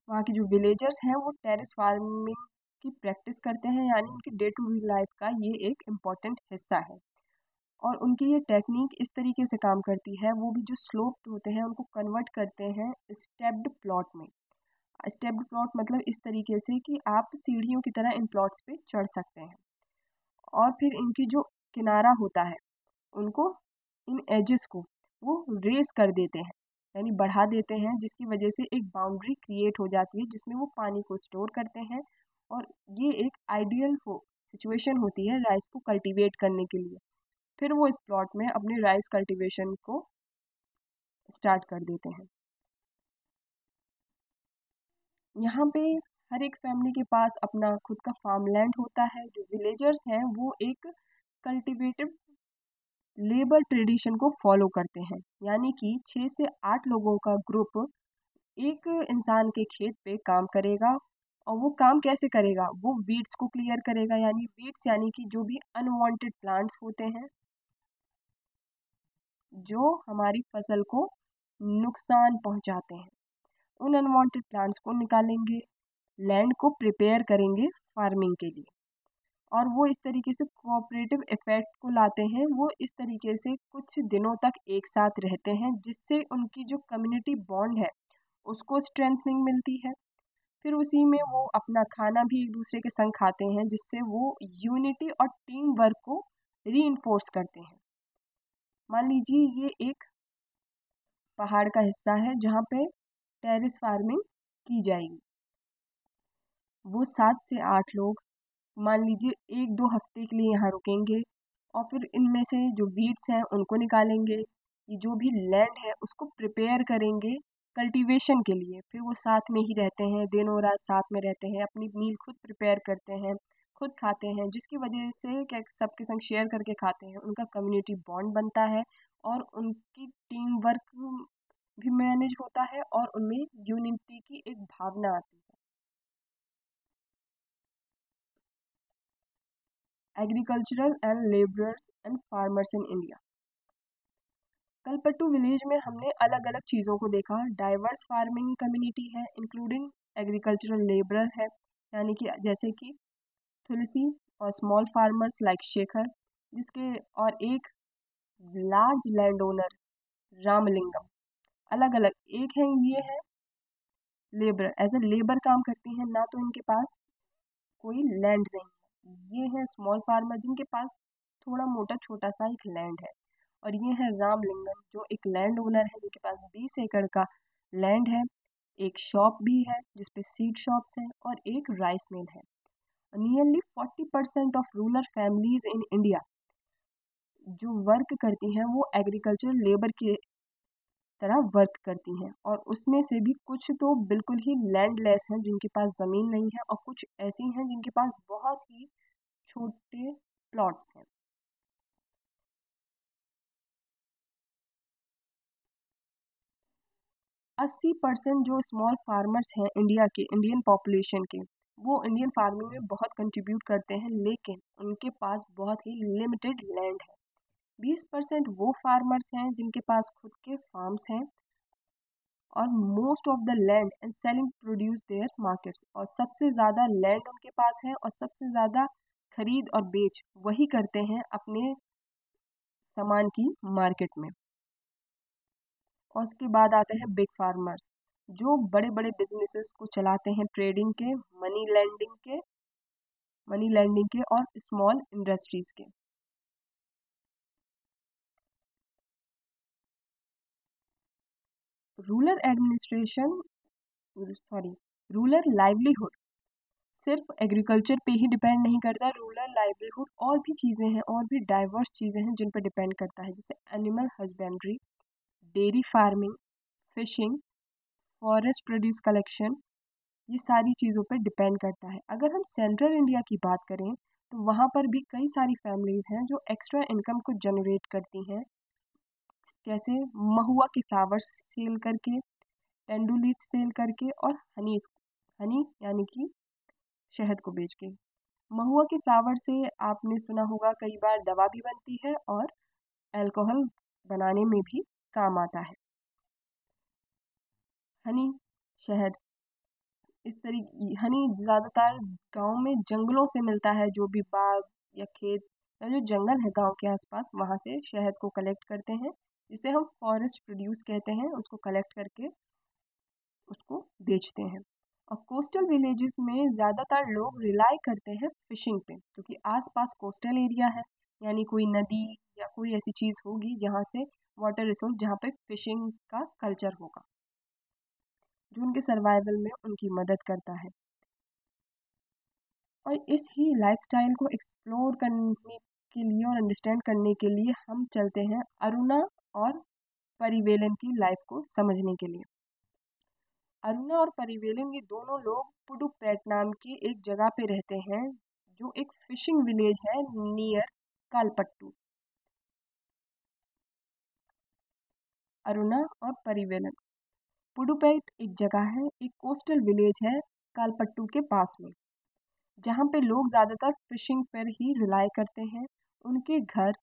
वहाँ के जो विलेजर्स हैं वो टेरेस फार्मिंग की प्रैक्टिस करते हैं, यानी उनकी डे टू डे लाइफ का ये एक इम्पॉर्टेंट हिस्सा है। और उनकी ये टेक्निक इस तरीके से काम करती है, वो भी जो स्लोप होते हैं उनको कन्वर्ट करते हैं स्टेप्ड प्लॉट में। स्टेप्ड प्लॉट मतलब इस तरीके से कि आप सीढ़ियों की तरह इन प्लॉट्स पे चढ़ सकते हैं। और फिर इनकी जो किनारा होता है उनको, इन एजेस को वो रेस कर देते हैं, यानी बढ़ा देते हैं, जिसकी वजह से एक बाउंड्री क्रिएट हो जाती है जिसमें वो पानी को स्टोर करते हैं। और ये एक आइडियल हो सिचुएशन होती है राइस को कल्टीवेट करने के लिए। फिर वो इस प्लॉट में अपने राइस कल्टीवेशन को स्टार्ट कर देते हैं। यहाँ पे हर एक फैमिली के पास अपना खुद का फार्म लैंड होता है। जो विलेजर्स हैं वो एक कल्टिवेटिव लेबर ट्रेडिशन को फॉलो करते हैं, यानी कि 6 से 8 लोगों का ग्रुप एक इंसान के खेत पे काम करेगा। और वो काम कैसे करेगा, वो वीड्स को क्लियर करेगा, यानी वीड्स यानी कि जो भी अनवांटेड प्लांट्स होते हैं जो हमारी फसल को नुकसान पहुंचाते हैं, उन अनवांटेड प्लांट्स को निकालेंगे, लैंड को प्रिपेयर करेंगे फार्मिंग के लिए। और वो इस तरीके से कोऑपरेटिव इफेक्ट को लाते हैं। वो इस तरीके से कुछ दिनों तक एक साथ रहते हैं जिससे उनकी जो कम्युनिटी बॉन्ड है उसको स्ट्रेंथनिंग मिलती है। फिर उसी में वो अपना खाना भी एक दूसरे के संग खाते हैं जिससे वो यूनिटी और टीम वर्क को रीइंफोर्स करते हैं। मान लीजिए ये एक पहाड़ का हिस्सा है जहाँ पे टेरेस फार्मिंग की जाएगी। वो 7 से 8 लोग मान लीजिए 1-2 हफ्ते के लिए यहाँ रुकेंगे और फिर इनमें से जो वीड्स हैं उनको निकालेंगे। ये जो भी लैंड है उसको प्रिपेयर करेंगे कल्टीवेशन के लिए। फिर वो साथ में ही रहते हैं, दिनों रात साथ में रहते हैं, अपनी मील खुद प्रिपेयर करते हैं, खुद खाते हैं, जिसकी वजह से क्या सबके संग शेयर करके खाते हैं, उनका कम्युनिटी बॉन्ड बनता है और उनकी टीम वर्क भी मैनेज होता है और उनमें यूनिटी की एक भावना आती है। Agricultural and labourers and farmers in India. Kalpattu village में हमने अलग अलग चीज़ों को देखा। डाइवर्स फार्मिंग कम्युनिटी है इंक्लूडिंग एग्रीकल्चरल लेबरर है, यानी कि जैसे कि तुलसी, और स्मॉल फार्मर्स लाइक शेखर, जिसके और एक लार्ज लैंड ओनर रामलिंगम। अलग अलग एक है, ये है लेबर, एज ए लेबर काम करती हैं, ना तो इनके पास कोई लैंड नहीं है। ये है स्मॉल फार्मर जिनके पास थोड़ा मोटा छोटा सा एक लैंड है। और ये है रामलिंगम जो एक लैंड ओनर है जिनके पास 20 एकड़ का लैंड है, एक शॉप भी है जिसपे सीड शॉप्स हैं और एक राइस मिल है। Nearly 40% of rural families in India जो वर्क करती हैं वो एग्रीकल्चर लेबर की तरह वर्क करती हैं। और उसमें से भी कुछ तो बिल्कुल ही लैंडलेस हैं जिनके पास ज़मीन नहीं है, और कुछ ऐसी हैं जिनके पास बहुत ही छोटे प्लॉट्स हैं। 80% जो स्मॉल फार्मर्स हैं इंडिया के, इंडियन पॉपुलेशन के, वो इंडियन फार्मिंग में बहुत कंट्रीब्यूट करते हैं, लेकिन उनके पास बहुत ही लिमिटेड लैंड है। 20% वो फार्मर्स हैं जिनके पास खुद के फार्म्स हैं और most of the land and selling produce their markets. और सबसे ज़्यादा लैंड उनके पास है और सबसे ज़्यादा खरीद और बेच वही करते हैं अपने सामान की मार्केट में। और उसके बाद आते हैं बिग फार्मर्स जो बड़े बड़े बिजनेसेस को चलाते हैं, ट्रेडिंग के, मनी लैंडिंग के और स्मॉल इंडस्ट्रीज के। रूरल एडमिनिस्ट्रेशन रूरल लाइवलीहुड सिर्फ एग्रीकल्चर पे ही डिपेंड नहीं करता। रूरल लाइवलीहुड और भी चीज़ें हैं, और भी डाइवर्स चीज़ें हैं जिन पर डिपेंड करता है, जैसे animal husbandry, dairy farming, fishing, forest produce collection, ये सारी चीज़ों पर डिपेंड करता है। अगर हम सेंट्रल इंडिया की बात करें तो वहाँ पर भी कई सारी फैमिलीज़ हैं जो एक्स्ट्रा इनकम को जनरेट करती हैं, जैसे महुआ के फ्लावर्स सेल करके, टेंडू लीफ सेल करके, और हनी हनी यानी कि शहद को बेच के। महुआ के फ्लावर से आपने सुना होगा कई बार दवा भी बनती है और अल्कोहल बनाने में भी काम आता है। हनी, शहद, इस तरीके हनी ज़्यादातर गांव में जंगलों से मिलता है, जो भी बाग या खेत या जो जंगल है गांव के आसपास, वहाँ से शहद को कलेक्ट करते हैं, जिसे हम फॉरेस्ट प्रोड्यूस कहते हैं। उसको कलेक्ट करके उसको बेचते हैं। और कोस्टल विलेजेस में ज़्यादातर लोग रिलाई करते हैं फिशिंग पे, क्योंकि आसपास कोस्टल एरिया है, यानी कोई नदी या कोई ऐसी चीज़ होगी जहाँ से वाटर रिसोर्स, जहाँ पे फिशिंग का कल्चर होगा, जो उनके सर्वाइवल में उनकी मदद करता है। और इस ही लाइफस्टाइल को एक्सप्लोर करने के लिए और अंडरस्टैंड करने के लिए हम चलते हैं अरुणा और परिवेलन की लाइफ को समझने के लिए। अरुणा और परिवेलन, ये दोनों लोग पुडुपेट नाम की एक जगह पे रहते हैं, जो एक फिशिंग विलेज है नियर कालपट्टू। अरुणा और परिवेलन, पुडुपेट एक जगह है, एक कोस्टल विलेज है कालपट्टू के पास में, जहाँ पे लोग ज़्यादातर फिशिंग पर ही रिलाई करते हैं। उनके घर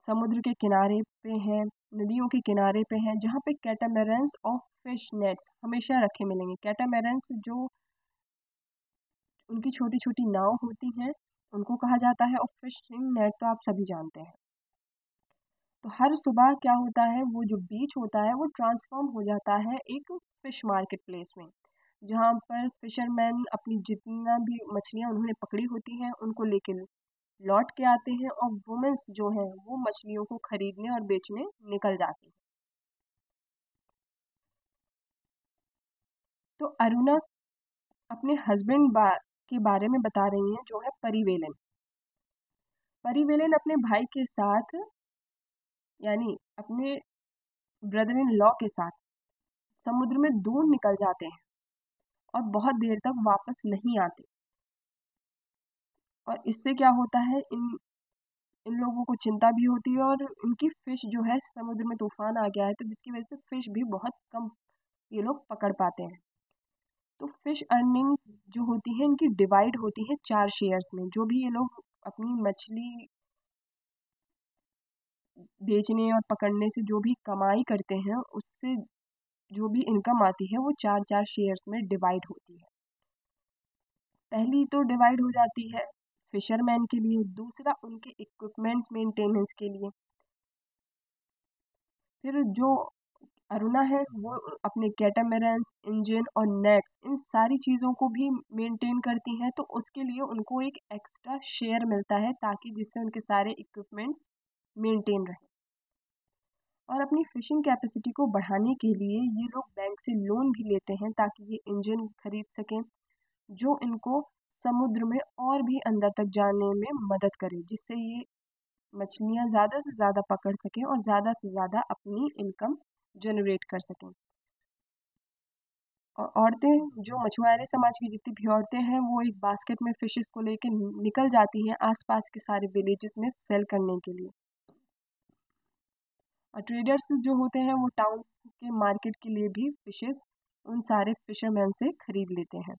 समुद्र के किनारे पे हैं, नदियों के किनारे पे हैं, जहाँ पे कैटामैरन्स और फिश नेट्स हमेशा रखे मिलेंगे। कैटामैरन्स जो उनकी छोटी छोटी नाव होती हैं, उनको कहा जाता है, और फिशिंग नेट तो आप सभी जानते हैं। तो हर सुबह क्या होता है, वो जो बीच होता है वो ट्रांसफॉर्म हो जाता है एक फिश मार्केट प्लेस में, जहाँ पर फिशरमैन अपनी जितना भी मछलियाँ उन्होंने पकड़ी होती हैं उनको लेके लौट के आते हैं, और वुमेन्स जो हैं वो मछलियों को खरीदने और बेचने निकल जाती हैं। तो अरुणा अपने हस्बैंड के बारे में बता रही हैं, जो है परिवेलन। परिवेलन अपने भाई के साथ, यानी अपने ब्रदर इन लॉ के साथ समुद्र में दूर निकल जाते हैं और बहुत देर तक वापस नहीं आते। और इससे क्या होता है, इन इन लोगों को चिंता भी होती है, और इनकी फिश जो है, समुद्र में तूफान आ गया है तो जिसकी वजह से फिश भी बहुत कम ये लोग पकड़ पाते हैं। तो फिश अर्निंग जो होती है इनकी डिवाइड होती है 4 शेयर्स में। जो भी ये लोग अपनी मछली बेचने और पकड़ने से जो भी कमाई करते हैं, उससे जो भी इनकम आती है वो 4-4 शेयर्स में डिवाइड होती है। पहली तो डिवाइड हो जाती है फिशरमैन के लिए, दूसरा उनके इक्विपमेंट मेंटेनेंस के लिए, फिर जो अरुणा है वो अपने कैटामैरन्स, इंजन और नेट्स, इन सारी चीज़ों को भी मेंटेन करती हैं, तो उसके लिए उनको एक एक्स्ट्रा शेयर मिलता है, ताकि जिससे उनके सारे इक्विपमेंट्स मेंटेन रहें। और अपनी फिशिंग कैपेसिटी को बढ़ाने के लिए ये लोग बैंक से लोन भी लेते हैं, ताकि ये इंजन खरीद सकें, जो इनको समुद्र में और भी अंदर तक जाने में मदद करे, जिससे ये मछलियाँ ज़्यादा से ज़्यादा पकड़ सकें और ज़्यादा से ज़्यादा अपनी इनकम जनरेट कर सकें। और औरतें, जो मछुआरे समाज की जितनी भी औरतें हैं, वो एक बास्केट में फिशेस को लेके निकल जाती हैं आसपास के सारे विलेजेस में सेल करने के लिए। और ट्रेडर्स जो होते हैं वो टाउन्स के मार्केट के लिए भी फिशेस उन सारे फिशरमैन से खरीद लेते हैं।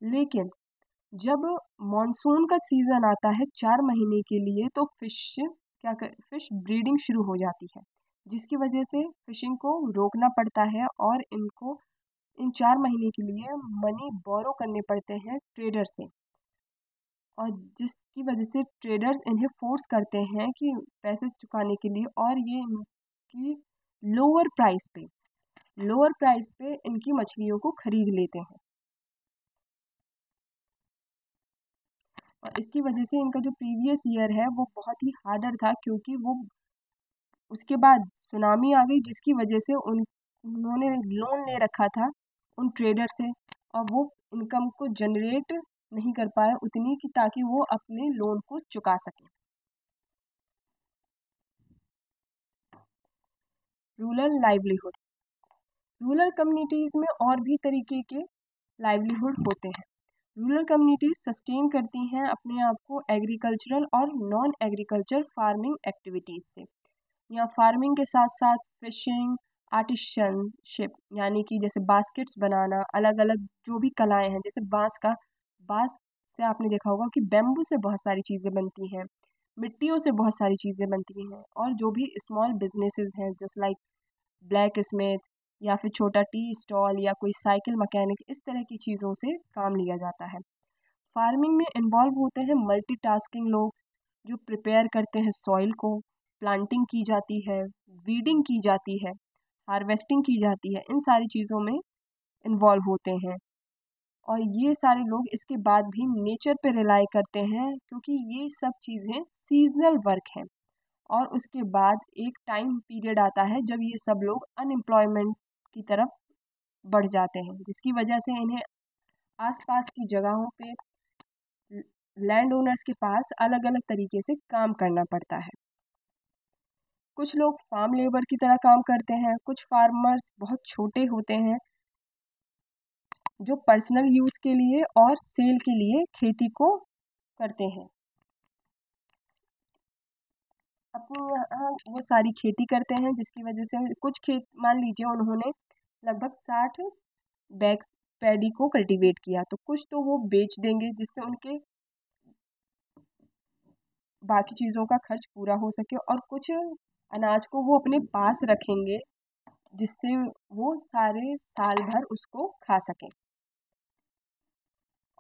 लेकिन जब मॉनसून का सीज़न आता है 4 महीने के लिए, तो फिश ब्रीडिंग शुरू हो जाती है, जिसकी वजह से फिशिंग को रोकना पड़ता है, और इनको इन 4 महीने के लिए मनी बोरो करने पड़ते हैं ट्रेडर से। और जिसकी वजह से ट्रेडर्स इन्हें फोर्स करते हैं कि पैसे चुकाने के लिए, और ये इनकी लोअर प्राइस पे लोअर प्राइस पे इनकी मछलियों को खरीद लेते हैं। और इसकी वजह से इनका जो प्रीवियस ईयर है वो बहुत ही हार्डर था, क्योंकि वो उसके बाद सुनामी आ गई, जिसकी वजह से उन्होंने लोन ले रखा था उन ट्रेडर से, और वो इनकम को जनरेट नहीं कर पाए उतनी कि ताकि वो अपने लोन को चुका सकें। Rural livelihood. रूरल कम्युनिटीज़ में और भी तरीके के लाइवलीहुड होते हैं। रूरल कम्युनिटीज सस्टेन करती हैं अपने आप को एग्रीकल्चरल और नॉन एग्रीकल्चर फार्मिंग एक्टिविटीज़ से। यहाँ फार्मिंग के साथ साथ फिशिंग, आर्टिशनशिप यानी कि जैसे बास्केट्स बनाना, अलग अलग जो भी कलाएं हैं, जैसे बांस से आपने देखा होगा कि बेम्बू से बहुत सारी चीज़ें बनती हैं, मिट्टियों से बहुत सारी चीज़ें बनती हैं, और जो भी स्मॉल बिजनेसेस हैं जैसे लाइक ब्लैक स्मिथ या फिर छोटा टी स्टॉल या कोई साइकिल मैकेनिक, इस तरह की चीज़ों से काम लिया जाता है। फार्मिंग में इन्वॉल्व होते हैं मल्टीटास्किंग लोग, जो प्रिपेयर करते हैं सॉइल को, प्लांटिंग की जाती है, वीडिंग की जाती है, हार्वेस्टिंग की जाती है, इन सारी चीज़ों में इन्वॉल्व होते हैं। और ये सारे लोग इसके बाद भी नेचर पे रिलाई करते हैं, क्योंकि ये सब चीज़ें सीजनल वर्क हैं। और उसके बाद एक टाइम पीरियड आता है जब ये सब लोग अनएम्प्लॉयमेंट की तरफ बढ़ जाते हैं, जिसकी वजह से इन्हें आसपास की जगहों पे लैंड ओनर्स के पास अलग अलग तरीके से काम करना पड़ता है। कुछ लोग फार्म लेबर की तरह काम करते हैं, कुछ फार्मर्स बहुत छोटे होते हैं जो पर्सनल यूज़ के लिए और सेल के लिए खेती को करते हैं। अपने यहाँ वो सारी खेती करते हैं, जिसकी वजह से कुछ खेत, मान लीजिए उन्होंने लगभग 60 बैग्स पैडी को कल्टीवेट किया, तो कुछ तो वो बेच देंगे जिससे उनके बाकी चीज़ों का खर्च पूरा हो सके, और कुछ अनाज को वो अपने पास रखेंगे जिससे वो सारे साल भर उसको खा सकें।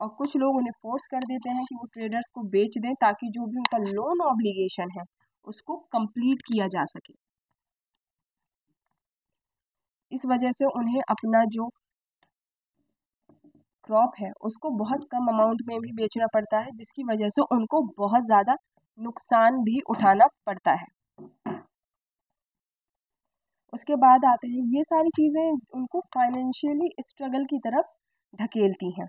और कुछ लोग उन्हें फोर्स कर देते हैं कि वो ट्रेडर्स को बेच दें ताकि जो भी उनका लोन ऑब्लिगेशन है उसको कंप्लीट किया जा सके। इस वजह से उन्हें अपना जो क्रॉप है उसको बहुत कम अमाउंट में भी बेचना पड़ता है, जिसकी वजह से उनको बहुत ज़्यादा नुकसान भी उठाना पड़ता है। उसके बाद आते हैं ये सारी चीज़ें उनको फाइनेंशियली स्ट्रगल की तरफ ढकेलती हैं,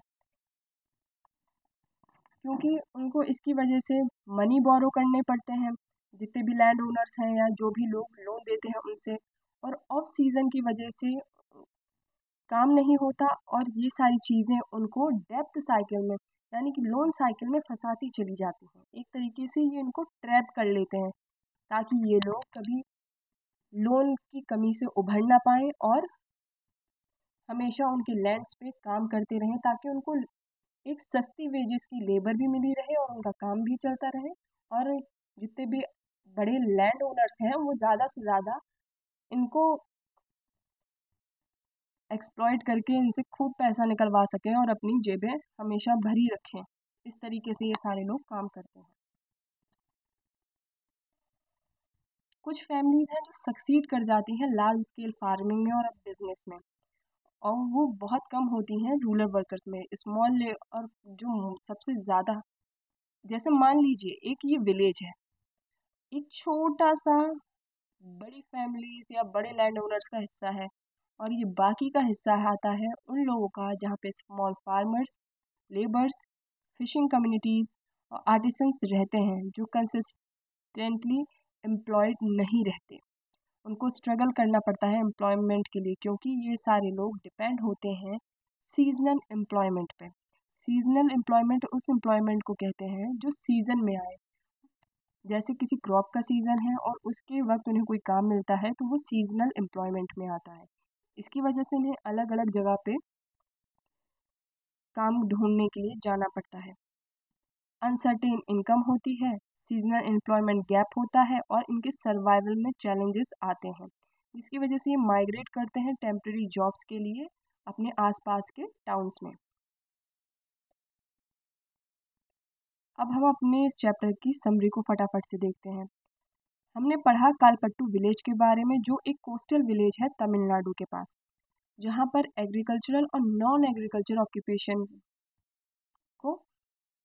क्योंकि उनको इसकी वजह से मनी बोरो करने पड़ते हैं, जितने भी लैंड ओनर्स हैं या जो भी लोग लोन देते हैं उनसे, और ऑफ सीज़न की वजह से काम नहीं होता, और ये सारी चीज़ें उनको डेप्थ साइकिल में यानी कि लोन साइकिल में फंसाती चली जाती हैं। एक तरीके से ये इनको ट्रैप कर लेते हैं ताकि ये लोग कभी लोन की कमी से उभर ना पाएँ और हमेशा उनके लैंड्स पे काम करते रहें, ताकि उनको एक सस्ती वेजेस की लेबर भी मिली रहे और उनका काम भी चलता रहे, और जितने भी बड़े लैंड ओनर्स हैं वो ज़्यादा से ज़्यादा इनको एक्सप्लॉइट करके इनसे खूब पैसा निकलवा सकें और अपनी जेबें हमेशा भरी रखें। इस तरीके से ये सारे लोग काम करते हैं। कुछ फैमिलीज़ हैं जो सक्सीड कर जाती हैं लार्ज स्केल फार्मिंग में और बिजनेस में, और वो बहुत कम होती हैं रूरल वर्कर्स में। स्मॉल और जो सबसे ज़्यादा, जैसे मान लीजिए एक ये विलेज है, एक छोटा सा बड़ी फैमिलीज या बड़े लैंड ओनर्स का हिस्सा है, और ये बाकी का हिस्सा आता है उन लोगों का जहाँ पे small farmers, labours, fishing communities और आर्टिसंस रहते हैं, जो कंसिस्टेंटली एम्प्लॉयड नहीं रहते। उनको स्ट्रगल करना पड़ता है एम्प्लॉयमेंट के लिए, क्योंकि ये सारे लोग डिपेंड होते हैं सीजनल एम्प्लॉयमेंट पे। सीजनल एम्प्लॉयमेंट उस एम्प्लॉयमेंट को कहते हैं जो सीज़न में आए, जैसे किसी क्रॉप का सीज़न है और उसके वक्त उन्हें कोई काम मिलता है तो वो सीजनल एम्प्लॉयमेंट में आता है। इसकी वजह से इन्हें अलग अलग जगह पे काम ढूंढने के लिए जाना पड़ता है। अनसर्टेन इनकम होती है, सीजनल एम्प्लॉयमेंट गैप होता है, और इनके सर्वाइवल में चैलेंजेस आते हैं, जिसकी वजह से ये माइग्रेट करते हैं टेम्प्रेरी जॉब्स के लिए अपने आसपास के टाउन्स में। अब हम अपने इस चैप्टर की समरी को फटाफट से देखते हैं। हमने पढ़ा कालपट्टू विलेज के बारे में, जो एक कोस्टल विलेज है तमिलनाडु के पास, जहाँ पर एग्रीकल्चरल और नॉन एग्रीकल्चर ऑक्यूपेशन को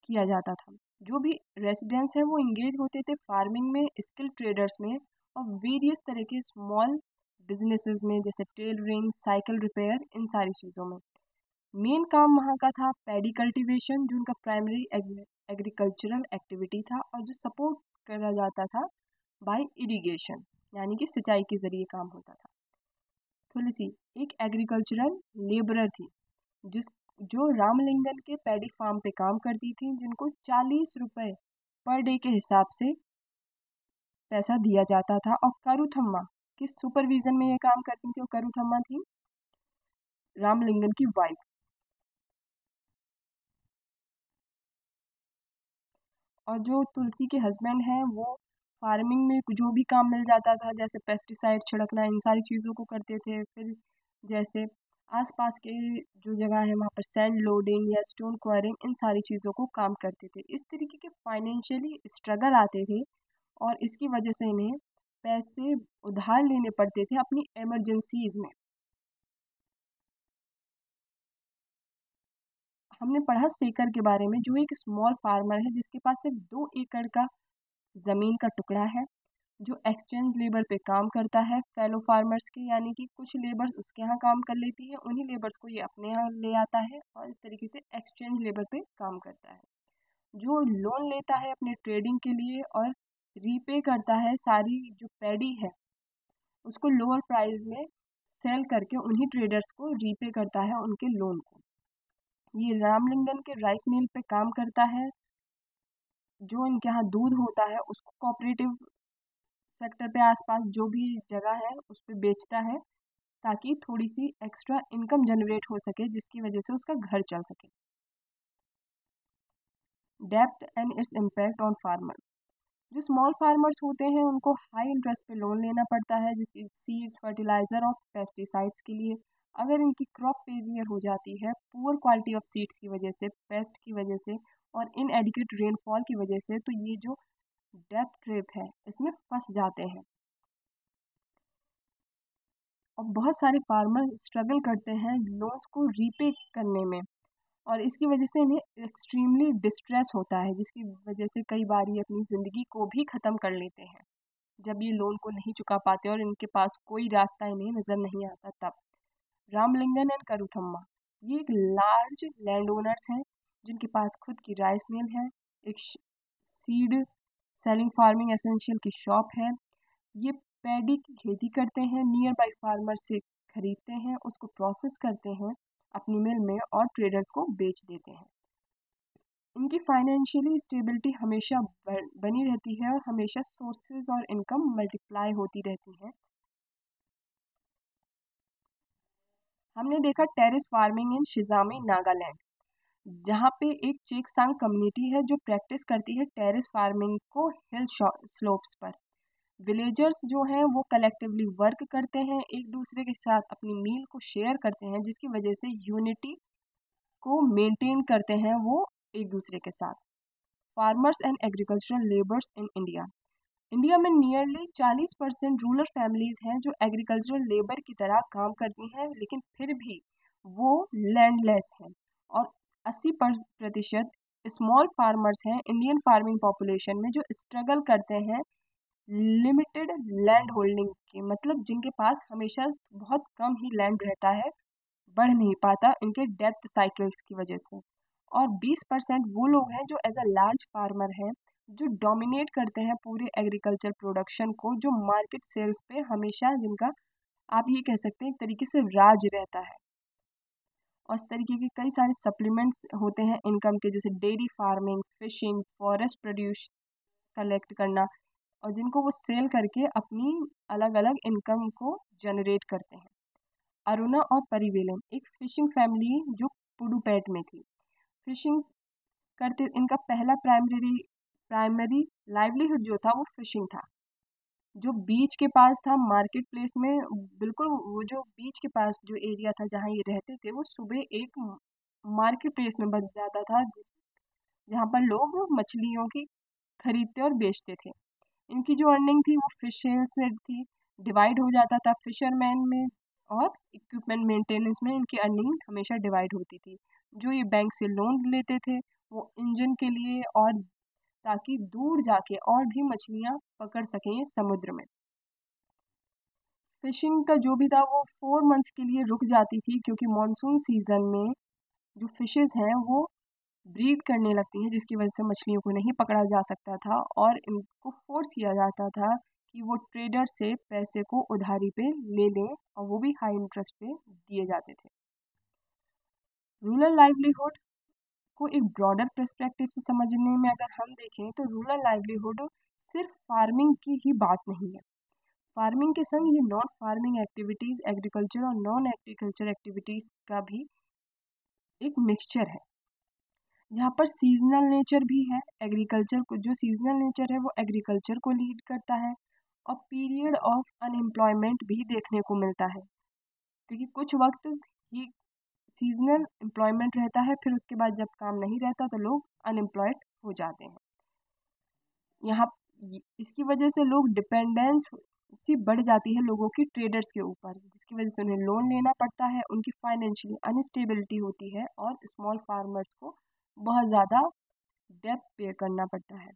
किया जाता था। जो भी रेसिडेंट्स हैं वो इंगेज होते थे फार्मिंग में, स्किल ट्रेडर्स में, और वेरियस तरह के स्मॉल बिजनेसेस में, जैसे टेलरिंग, साइकिल रिपेयर, इन सारी चीज़ों में। मेन काम वहाँ का था पैडी कल्टीवेशन, जो उनका प्राइमरी एग्रीकल्चरल एक्टिविटी था, और जो सपोर्ट करा जाता था बाय इरिगेशन, यानी कि सिंचाई के ज़रिए काम होता था। तुलसी एक एग्रीकल्चरल लेबरर थी, जिस जो रामलिंगन के पैडी फार्म पे काम करती थी, जिनको 40 रुपए पर डे के हिसाब से पैसा दिया जाता था। और करुथम्मा के सुपरविजन में ये काम करती थी, और करुथम्मा थी रामलिंगन की वाइफ। और जो तुलसी के हस्बैंड हैं, वो फार्मिंग में जो भी काम मिल जाता था, जैसे पेस्टिसाइड छिड़कना, इन सारी चीज़ों को करते थे। फिर जैसे आसपास के जो जगह है वहाँ पर सैंड लोडिंग या स्टोन क्वायरिंग, इन सारी चीज़ों को काम करते थे। इस तरीके के फाइनेंशियली स्ट्रगल आते थे, और इसकी वजह से इन्हें पैसे उधार लेने पड़ते थे अपनी इमरजेंसीज में। हमने पढ़ा सेकर के बारे में, जो एक स्मॉल फार्मर है जिसके पास सिर्फ 2 एकड़ का ज़मीन का टुकड़ा है, जो एक्सचेंज लेबर पे काम करता है फेलो फार्मर्स के, यानी कि कुछ लेबर उसके यहाँ काम कर लेती है, उन्हीं लेबर्स को ये अपने यहाँ ले आता है, और इस तरीके से एक्सचेंज लेबर पे काम करता है। जो लोन लेता है अपने ट्रेडिंग के लिए, और रीपे करता है सारी जो पैडी है उसको लोअर प्राइस में सेल करके उन्हीं ट्रेडर्स को रीपे करता है उनके लोन को। ये रामलिंगन के राइस मिल पे काम करता है। जो इनके यहाँ दूध होता है उसको कोऑपरेटिव सेक्टर पे आसपास जो भी जगह है उस पर बेचता है, ताकि थोड़ी सी एक्स्ट्रा इनकम जनरेट हो सके, जिसकी वजह से उसका घर चल सके। Depth and its impact on farmer. जो स्मॉल फार्मर्स होते हैं उनको हाई इंटरेस्ट पे लोन लेना पड़ता है, जिसकी सीड्स, फर्टिलाइज़र और पेस्टिसाइड्स के लिए। अगर इनकी क्रॉप फेलियर हो जाती है पुअर क्वालिटी ऑफ सीड्स की वजह से, पेस्ट की वजह से, और इनएडिक्वेट रेनफॉल की वजह से, तो ये जो डेप्थ ट्रैप है इसमें फंस जाते हैं। और बहुत सारे फार्मर स्ट्रगल करते हैं लोन्स को रीपे करने में, और इसकी वजह से इन्हें एक्सट्रीमली डिस्ट्रेस होता है, जिसकी वजह से कई बार ये अपनी ज़िंदगी को भी ख़त्म कर लेते हैं जब ये लोन को नहीं चुका पाते और इनके पास कोई रास्ता इन्हें नज़र नहीं आता तब। रामलिंगन एंड करुथम्मा ये एक लार्ज लैंड ओनर्स हैं, जिनके पास खुद की राइस मिल है, एक सीड सेलिंग फार्मिंग एसेंशियल की शॉप है। ये पैडी की खेती करते हैं, नियर बाई फार्मर से खरीदते हैं, उसको प्रोसेस करते हैं अपनी मिल में, और ट्रेडर्स को बेच देते हैं। इनकी फाइनेंशियली स्टेबिलिटी हमेशा बनी रहती है, और हमेशा सोर्सेज और इनकम मल्टीप्लाई होती रहती हैं। हमने देखा टेरेस फार्मिंग इन शिजामे नागालैंड, जहाँ पे एक चेकसांग कम्युनिटी है जो प्रैक्टिस करती है टेरेस फार्मिंग को हिल स्लोप्स पर। विलेजर्स जो हैं वो कलेक्टिवली वर्क करते हैं, एक दूसरे के साथ अपनी मील को शेयर करते हैं, जिसकी वजह से यूनिटी को मेंटेन करते हैं वो एक दूसरे के साथ। Farmers and agricultural labours in India. India में नियरली 40% रूरल फैमिलीज हैं जो एग्रीकल्चरल लेबर की तरह काम करती हैं, लेकिन फिर भी वो लैंडलेस हैं। और 80% स्मॉल फार्मर्स हैं इंडियन फार्मिंग पॉपुलेशन में, जो स्ट्रगल करते हैं लिमिटेड लैंड होल्डिंग की, मतलब जिनके पास हमेशा बहुत कम ही लैंड रहता है, बढ़ नहीं पाता इनके डेप्थ साइकिल्स की वजह से। और 20% वो लोग हैं जो एज अ लार्ज फार्मर हैं, जो डोमिनेट करते हैं पूरे एग्रीकल्चर प्रोडक्शन को, जो मार्केट सेल्स पे हमेशा, जिनका आप ये कह सकते हैं एक तरीके से राज रहता है। और इस तरीके के कई सारे सप्लीमेंट्स होते हैं इनकम के, जैसे dairy farming, fishing, forest produce collect करना, और जिनको वो सेल करके अपनी अलग अलग इनकम को जनरेट करते हैं। अरुणा और परिवेलन एक फिशिंग फैमिली जो पुडुपेट में थी। फिशिंग करते, इनका पहला प्राइमरी लाइवलीहुड जो था वो फिशिंग था, जो बीच के पास था मार्केट प्लेस में। बिल्कुल वो जो बीच के पास जो एरिया था जहाँ ये रहते थे, वो सुबह एक मार्केट प्लेस में बन जाता था, जहाँ पर लोग मछलियों की खरीदते और बेचते थे। इनकी जो अर्निंग थी वो फिश सेल से थी, डिवाइड हो जाता था फिशरमैन में, और इक्विपमेंट मेंटेनेंस में इनकी अर्निंग हमेशा डिवाइड होती थी। जो ये बैंक से लोन लेते थे वो इंजन के लिए, और ताकि दूर जाके और भी मछलियाँ पकड़ सकें ये समुद्र में। फिशिंग का जो भी था वो 4 मंथ्स के लिए रुक जाती थी, क्योंकि मानसून सीज़न में जो फिशेस हैं वो ब्रीड करने लगती हैं, जिसकी वजह से मछलियों को नहीं पकड़ा जा सकता था और इनको फोर्स किया जाता था कि वो ट्रेडर से पैसे को उधारी पे ले लें, और वो भी हाई इंटरेस्ट पे दिए जाते थे। रूरल लाइवलीहुड को एक ब्रॉडर पर्सपेक्टिव से समझने में अगर हम देखें तो रूरल लाइवलीहुड सिर्फ फार्मिंग की ही बात नहीं है। फार्मिंग के संग ये नॉन फार्मिंग एक्टिविटीज़, एग्रीकल्चर और नॉन एग्रीकल्चर एक्टिविटीज़ का भी एक मिक्सचर है, जहाँ पर सीजनल नेचर भी है। एग्रीकल्चर को, जो सीजनल नेचर है वो एग्रीकल्चर को लीड करता है, और पीरियड ऑफ अनएम्प्लॉयमेंट भी देखने को मिलता है, क्योंकि कुछ वक्त ही सीजनल एम्प्लॉयमेंट रहता है, फिर उसके बाद जब काम नहीं रहता तो लोग अनएम्प्लॉयड हो जाते हैं। यहाँ इसकी वजह से लोग डिपेंडेंस सी बढ़ जाती है लोगों की ट्रेडर्स के ऊपर, जिसकी वजह से उन्हें लोन लेना पड़ता है, उनकी फाइनेंशियली अनस्टेबिलिटी होती है, और स्मॉल फार्मर्स को बहुत ज़्यादा डेब्ट पे करना पड़ता है।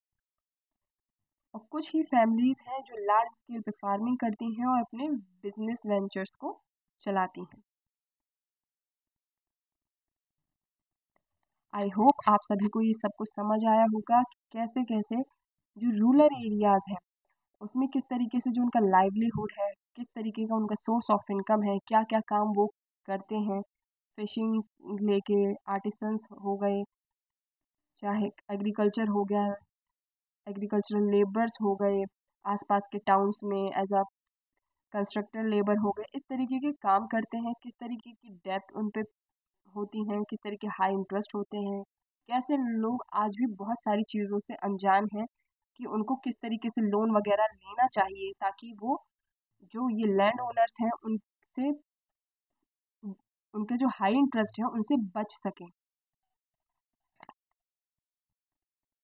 और कुछ ही फैमिलीज़ हैं जो लार्ज स्केल पे फार्मिंग करती हैं और अपने बिजनेस वेंचर्स को चलाती हैं। आई होप आप सभी को ये सब कुछ समझ आया होगा कि कैसे कैसे जो रूरल एरियाज़ हैं उसमें किस तरीके से जो उनका लाइवलीहुड है, किस तरीके का उनका सोर्स ऑफ इनकम है, क्या क्या काम वो करते हैं। फिशिंग लेके आर्टिसंस हो गए, चाहे एग्रीकल्चर हो गया, एग्रीकल्चरल लेबर्स हो गए, आसपास के टाउन्स में एज अ कंस्ट्रक्टर लेबर हो गए, इस तरीके के काम करते हैं, किस तरीके की डेप्थ उन पे होती हैं, किस तरीके हाई इंटरेस्ट होते हैं, कैसे लोग आज भी बहुत सारी चीज़ों से अनजान हैं कि उनको किस तरीके से लोन वगैरह लेना चाहिए, ताकि वो जो ये लैंड ओनर्स हैं उनसे, उनके जो हाई इंटरेस्ट हैं उनसे बच सकें।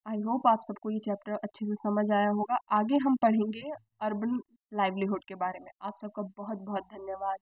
आई होप आप सबको ये चैप्टर अच्छे से समझ आया होगा। आगे हम पढ़ेंगे अर्बन लाइवलीहुड के बारे में। आप सबका बहुत बहुत धन्यवाद।